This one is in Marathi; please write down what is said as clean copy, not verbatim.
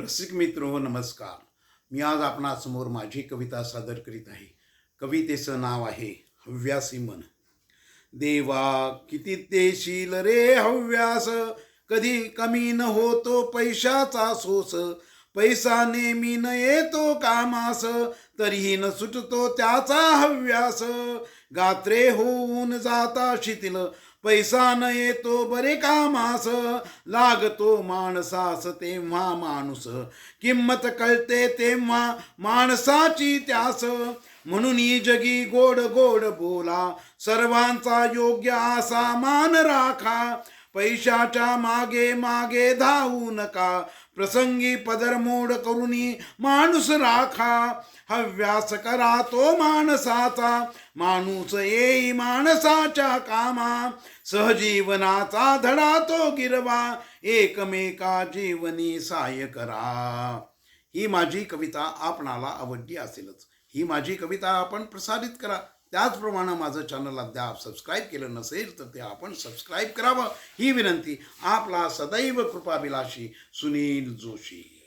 रसिक मित्र नमस्कार. मी आज आपणासमोर माझी कविता सादर करीत आहे. कवितेचं नाव आहे हव्यासी मन. देवा किती देशील रे हव्यास, कधी कमी न होतो पैशाचा सोस. पैसा नेहमी न येतो कामास, तरीही न सुटतो त्याचा हव्यास. गात्रे होऊन जाता शिथिल, पैसा न येतो बरे कामास. लागतो माणसास तेव्हा माणूस, किंमत कळते तेव्हा माणसाची त्यास. म्हणून जगी गोड गोड बोला, सर्वांचा योग्य असा मान राखा. पैशाच्या मागे मागे धावू नका, प्रसंगी पदरमोड करूनी माणूस राखा. हव्यास करा तो माणसाचा, माणूस येई माणसाच्या कामा. सहजीवनाचा धडा तो गिरवा, एकमेका जीवनी सहाय्य करा. ही माझी कविता आपणाला आवडली असेलच. ही माझी कविता आपण प्रसारित करा. त्याचप्रमाणे माझं चॅनल अद्याप सबस्क्राईब केलं नसेल तर ते आपण सबस्क्राईब करावं ही विनंती. आपला सदैव कृपाभिलाषी सुनील जोशी.